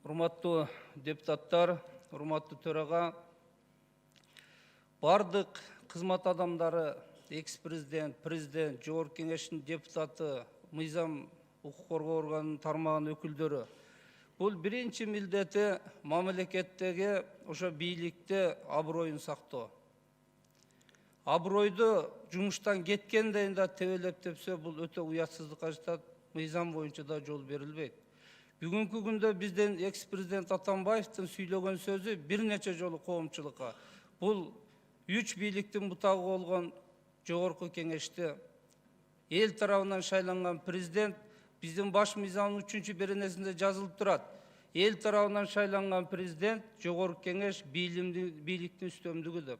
Урматтуу депутаттар, урматтуу төрага, бардык кызмат адамдары, экс-президент, президент, Жогорку Кеңештин депутаты, мыйзам укук коргоо органынын тармагынын өкүлдөрү. Бул биринчи милдети мамлекеттеги ошо бийликте аброюн сактоо. Абройду жумуштан кеткенден да тебелеп тепсе, бул өтө уятсыздыкка жатат, мыйзам боюнча да жол берилбейт. Бүгүнкү күндө бизден экс-президент Атамбаевдин сүйлөгөн сөзү бир нече жолу коомчулукка. Бул үч бийликтин бутагы болгон Жогорку Кеңеште эл тарабынан шайланган президент биздин баш мыйзамдын 3-чү беренесинде жазылып турат. Эл тарабынан шайланган президент Жогорку Кеңеш бийликтин үстөмдүгү деп.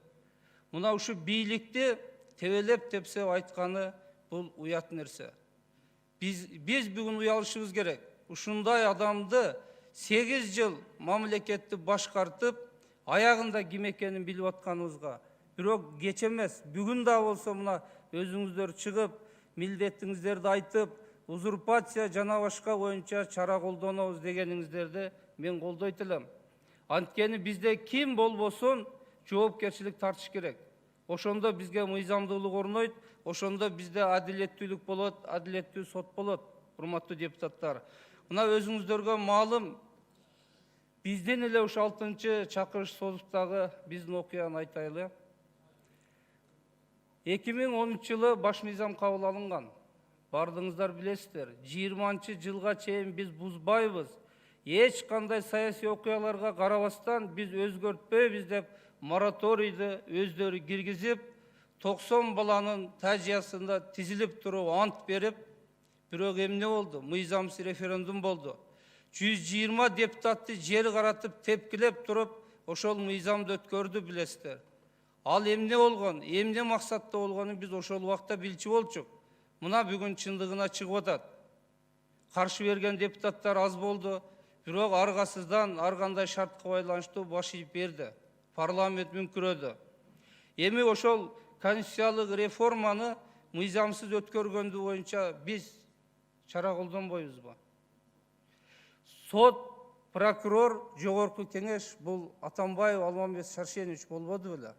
Мына ушу бийликти тебелеп тепсе айтканы бул уят нерсе. Биз бүгүн уялышыбыз керек. Ушундай адамды 8 жыл мамлекетти башкартып, аягында ким экенин билип атканыбызга, бирок кеч эмес, бүгүн да болсо мына өзүңүздөр чыгып, милдетиңиздерди айтып, узурпация жана башка боюнча чара колдонобуз дегениңиздерди мен колдойт элем. Анткени бизде ким болбосун жоопкерчилик тартыш керек. Ошондо бизге мыйзамдуулук орнойт, ошондо бизде адилеттүүлүк болот, адилеттүү сот болот, урматтуу депутаттар. Мына өзүңүздөргө маалым, биздин эле ушу 6-чы чакырыш созуктагы биздин окуяны айтайлы. 2010-жылы баш мыйзам кабыл алынган. Бардыңыздар билесиздер, 20-жылга чейин биз бузбайбыз. Эч кандай саясий окуяларга карабастан биз өзгөртпөйбүз деп мораторийди өздөрү киргизип, 90 баланын тажиясында тизилип туруп ант берип, бирок эмне болду? Мыйзамсыз референдум болду. 120 депутатты жер каратып тепкилеп туруп, ошол мыйзамды өткөрдү билесиздер. Ал эмне болгон? Эмне максатта болгонун биз ошол убакта билчү болчук. Мына бүгүн чындыгына чыгып атат. Каршы берген депутаттар аз болду, бирок аргасыздан ар кандай шартка байланыштуу баш ийип берди. Парламент мүнкүрөдү. Эми ошол конституциялык реформаны мыйзамсыз өткөргөндү боюнча биз чара колдонбойбузбу? Сот, прокурор, Жогорку Кеңеш бул Атамбаев Алмамбет Шаршенович болбоду беле?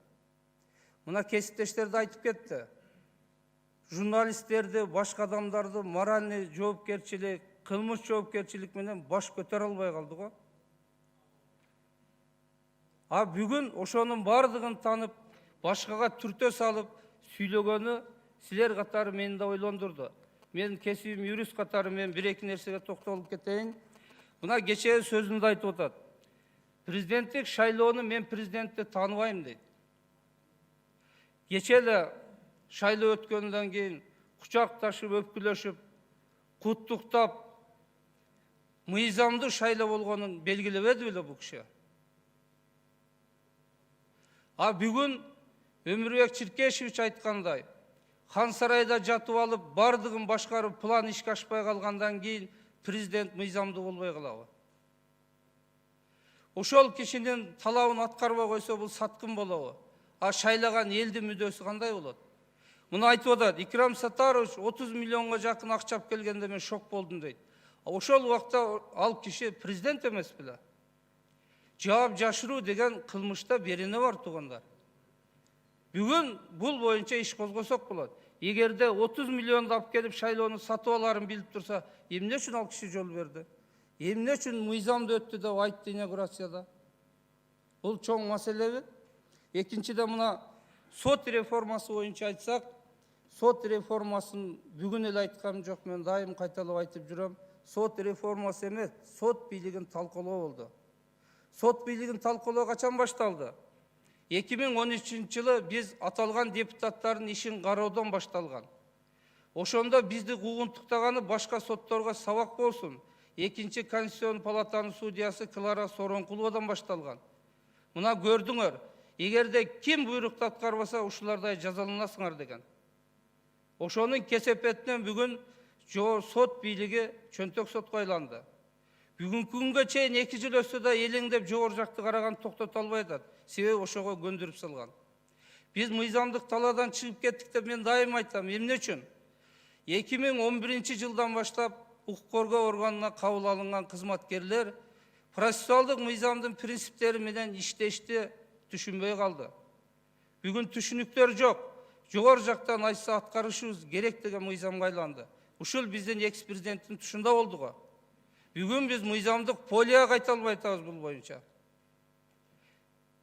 Мына кесиптештерди айтып кетти. Журналисттерди, башка адамдарды моральный жоопкерчилик, кылмыш жоопкерчилик менен баш көтөрө албай калды го. А бүгүн ошонун бардыгын танып, башкага түртө салып сүйлөгөнү силер катары мени да ойлондурду. Мен кесибим юрист катары мен бир-эки нерсеге токтолуп кетейин. Мына кечээ сөзүндө айтып атат. Президенттик шайлоону мен президентти тааныбайм дейт. Кечээ эле шайлоо өткөндөн кийин кучакташып, өпкүлөшүп, куттуктап, мыйзамдуу шайлоо болгонун белгилебеди беле бул киши? А бүгүн Өмүрбек Чиркешевич айткандай, хан сарайда жатып алып, бардыгын башкарып, план ишке ашпай калгандан кийин президент мыйзамдуу болбой калабы? Ошол кишинин талабын аткарбай койсо бул саткын болобу? А шайлаган элдин мүдөөсү кандай болот? Муну айтып атат, Икрам Сатарович 30 миллионго жакын акча алып келгенде мен шок болдум дейт. Ошол убакта ал киши президент эмес беле? Жаап жашыруу деген кылмышта берене бар туугандар. Бүгүн бул боюнча иш козгосок болот. Эгерде 30 миллионду алып келип шайлоону сатып аларын билип турса, эмне үчүн ал киши жол берди? Эмне үчүн мыйзамды өттү деп айтты инаугурацияда? Бул чоң маселеби? Экинчиден мына сот реформасы боюнча айтсак, сот реформасын бүгүн эле айтканым жок, мен дайым кайталап айтып жүрөм. Сот реформасы эмес, сот бийлигин талкуулоо болду. Сот бийлигин талкуулоо качан башталды? 2013-жылы биз аталган депутаттардын ишин кароодон башталган. Ошондо бизди куугунтуктаганы башка сотторго сабак болсун. 2-чи Конституцион палатанын судьясы Клара Соронкуловадан башталган. Мына көрдүңөр, эгерде ким буйрукту аткарбаса, ушулардай жазаланасыңар деген. Ошонун кесепетинен бүгүн сот бийлиги чөнтөк сотко айланды. Бүгүнкү күнгө чейин 2 жыл өтсө да элеңдеп жогору жакты караган токтото албай атат. Себеби ошого көндүрүп салган. Биз мыйзамдык талаадан чыгып кеттик деп мен дайым айтам. Эмне үчүн? 2011-жылдан баштап укук коргоо органына кабыл алынган кызматкерлер Prosessuалдык мыйзамдын принциптери менен иштешти түшүнбөй калды. Бүгүн түшүнүктөр жок. Жогору жактан айтса аткарышыбыз керек деген мыйзамга айланды. Ушул биздин экс-президенттин тушунда болду го. Бүгүн биз мыйзамдык полия кайта албай атабыз бул боюнча.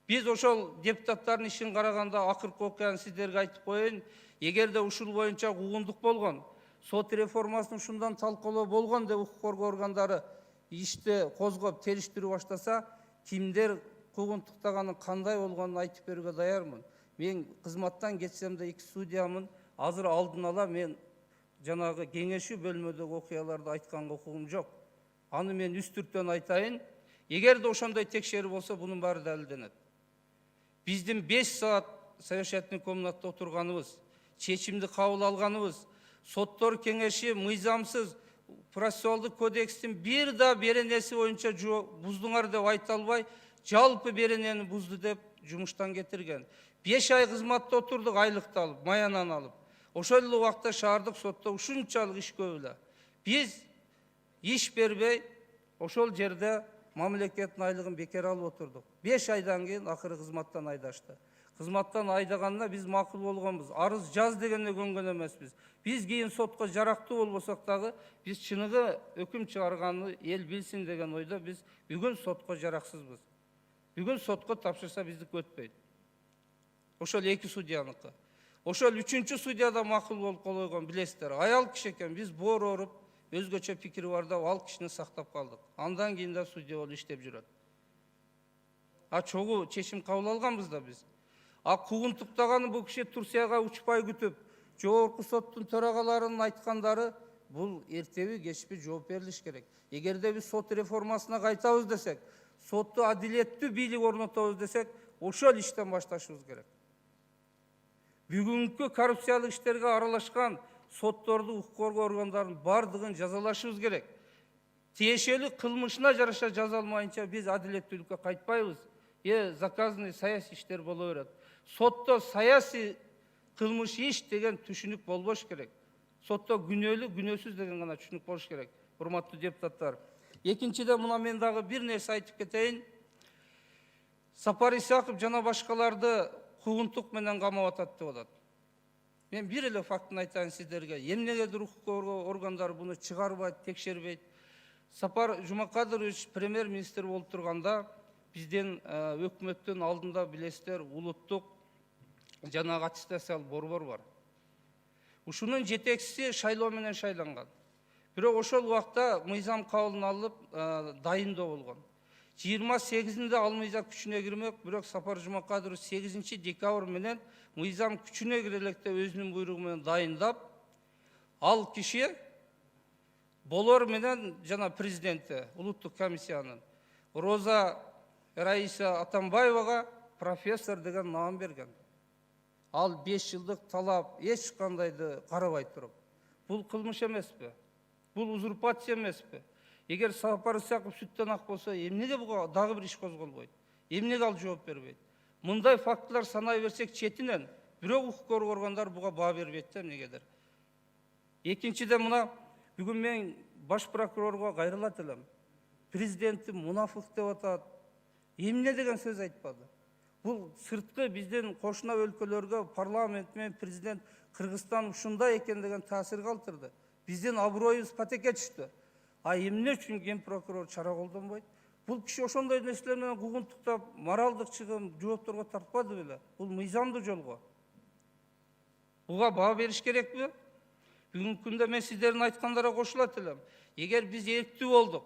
Biz ошол депутаттардын ишин караганда акыркы окуяны сиздерге айтып коеюн. Эгерде ушул боюнча куугундук болгон, сот реформасын ушундан талкуулоо болгон деп укук коргоо органдары ишти козгоп териштирүү баштаса, кимдер куугунтуктаганын кандай болгонун айтып берүүгө даярмын. Мен кызматтан кетсем да 2 судьямын. Азыр алдын ала мен жанагы кеңешүү бөлмөдөгү окуяларды айтканга укугум жок. Аны мен үстүртөн айтайын. Эгерде ошондой текшерүү болсо, бунун баары далилденет. Биздин 5 саат совещательный комнатта отурганыбыз, чечимди кабыл алганыбыз, соттор кеңеши мыйзамсыз процессуалдык кодекстин бир да беренеси боюнча буздуңар деп айта албай, жалпы беренени бузду деп жумуштан кетирген. 5 ай кызматта отурдук, айлыкты алып, маянаны алып. Ошол эле убакта шаардык сотто ушунчалык иш көп эле. Биз иш бербей, ошол жерде мамлекеттин айлыгын бекер алып отурдук. 5 айдан кийин акыры кызматтан айдашты. Кызматтан айдаганына биз макул болгонбуз. Арыз жаз дегенде көнгөн эмеспиз. Биз кийин сотко жарактуу болбосок дагы, биз чыныгы өкүм чыгарганды эл билсин деген ойдо биз бүгүн сотко жараксызбыз. Бүгүн сотко тапшырса биздики өтпөйт. Ошол 2 судьяныкы. Ошол 3-чү судья да макул болуп койгон, билесиздер. Аял киши экен, биз боор оруп, өзгөчө пикири бар да ал кишини сактап калдык. Андан кийин да судья болуп иштеп жүрөт. Чогуу чечим кабыл алганбыз да биз. Куугунтуктаганы бул киши Турцияга учпай күтүп, жогорку соттун төрагаларынын айткандары бул эртеби кечпи жооп берилиш керек. Эгерде биз сот реформасына кайтабыз десек, сотту адилеттүү бийлик орнотобуз десек, ошол иштен башташыбыз керек. Бүгүнкү коррупциялык иштерге аралашкан сотторду, укук коргоо органдарын бардыгын жазалашыбыз керек. Тиешелүү кылмышына жараша жаза алмайынча биз адилеттүүлүккө кайтпайбыз. Заказанный саясий иштер боло берет. Сотто саясий кылмыш иш деген түшүнүк болбош керек. Сотто күнөөлүү, күнөөсүз деген гана түшүнүк болуш керек. Урматтуу депутаттар. Экинчиден мына мен дагы бир нерсе айтып кетейин. Сапар Исаков жана башкаларды куугунтук менен камап атат деп атат. Мен бир эле фактын айтайын сиздерге. Эмнегедир укук коргоо органдары буну чыгарбайт, текшербейт. Сапар Жумакадырович премьер-министр болуп турганда биздин өкмөттүн алдында билесиздер улуттук жанагы аттестациялык борбор бар. Ушунун жетекчиси шайлоо менен шайланган. Бирок ошол убакта мыйзам кабыл алынып дайындоо болгон. 28-нде ал мыйзам күчүнө кирмек, бирок Сапар Жумакадыров 8-декабрь менен мыйзам күчүнө кире электе өзүнүн буйругу менен дайындап, ал киши болор менен жана президенти улуттук комиссиянын Роза Раиса Атамбаевага профессор деген наам берген. Ал 5 жылдык талап эч кандайды карабай туруп. Бул кылмыш эмеспи? Бул узурпация эмеспи? Эгер Сапар Исаков сүттөн ак болсо, эмнеге буга дагы бир иш козголбойт? Эмнеге ал жооп бербейт? Мындай фактылар санай берсек четинен, бирок укук коргоо органдары буга баа бербейт да эмнегедир. Экинчиден мына бүгүн мен баш прокурорго кайрылат элем. Президенти мунафык деп атат. Эмне деген сөз айтпады? Бул сырткы биздин кошуна өлкөлөргө парламент менен президент Кыргызстан ушундай экен деген таасир калтырды. Биздин аброюбуз патекке түштү. Эмне үчүн ген прокурор чара колдонбойт? Бул киши ошондой нерселер менен куугунтуктап, моралдык чыгым, жоопторго тартпады беле? Бул мыйзамдуу жолго. Буга баа бериш керекпи? Бүгүнкү күндө мен сиздердин айткандарга кошулат элем. Эгер биз эрктүү болдук,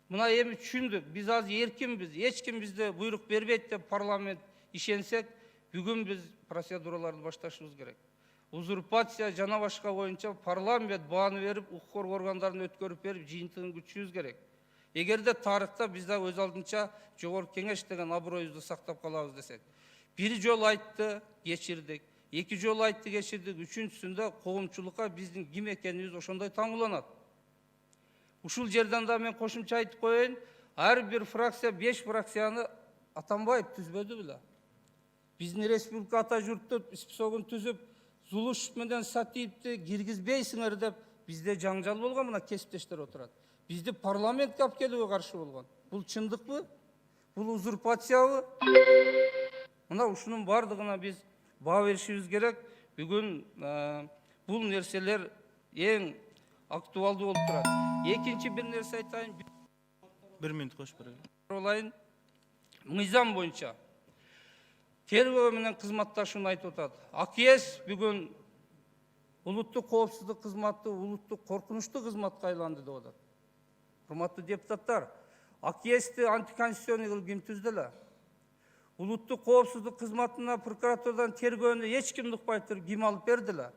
мына эми түшүндүк, биз азыр эркинбиз, эч ким бизде буйрук бербейт деп парламент ишенсек, бүгүн биз процедураларды башташыбыз керек. Узурпация жана башка боюнча парламент бааны берип, укук коргоо органдарын өткөрүп берип, жыйынтыгын күтүшүбүз керек. Эгерде тарыхта биз да өз алдынча жогорку кеңеш деген аброюбузду сактап калабыз десек. Бир жолу айтты, кечирдик. 2 жолу айтты, кечирдик. 3-сүндө коомчулукка биздин ким экенибиз ошондой таңууланат. Ушул жерден да мен кошумча айтып коеюн. Ар бир фракция 5 фракцияны Атамбаев түзбөдү беле. Биздин республика ата журтту списогун түзүп, Зулушев менен Сатиевди киргизбейсиңер деп бизде жаңжал болгон, мына кесиптештер отурат. Бизди парламентке алып келүүгө каршы болгон. Бул чындыкпы? Бул узурпациябы? Мына ушунун бардыгына биз баа беришибиз керек. Бүгүн бул нерселер эң актуалдуу болуп турат. Экинчи бир нерсе айтайын. 1 минут кош берейин. Олайын мыйзам боюнча тергөө менен кызматташууну айтып атат. АКС бүгүн улуттук коопсуздук кызматы улуттук коркунучтуу кызматка айланды деп атат. Урматтуу депутаттар, АКСти антиконституционный кылып ким түздү эле? Улуттук коопсуздук кызматына прокуратурадан тергөөнү эч ким укпай туруп ким алып берди эле?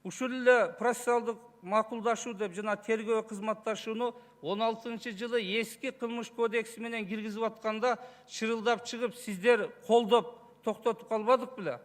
Ушул эле процессуалдык макулдашуу деп жана тергөө кызматташууну 16-жылы эски кылмыш кодекси менен киргизип атканда шырылдап чыгып сиздер колдоп токтотуп калбадык беле?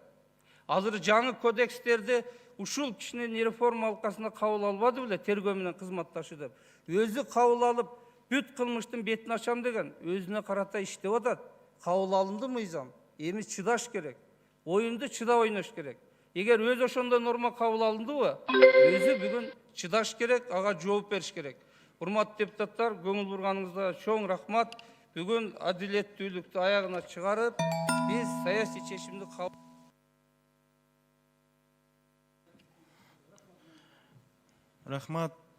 Азыр жаңы кодекстерди ушул кишинин реформа алкасына кабыл албады беле тергөө менен кызматташуу деп? Өзү кабыл алып бүт кылмыштын бетин ачам деген өзүнө карата иштеп атат. Кабыл алынды мыйзам. Эми чыдаш керек. Оюнду чыдап ойнош керек. Эгер өзү ошондой норма кабыл алындыбы, өзү бүгүн чыдаш керек, ага жооп бериш керек. Урматтуу депутаттар, көңүл бурганыңызга чоң рахмат. Бүгүн адилеттүүлүктү аягына чыгарып, биз саясий чечимди кабыл. Рахмат.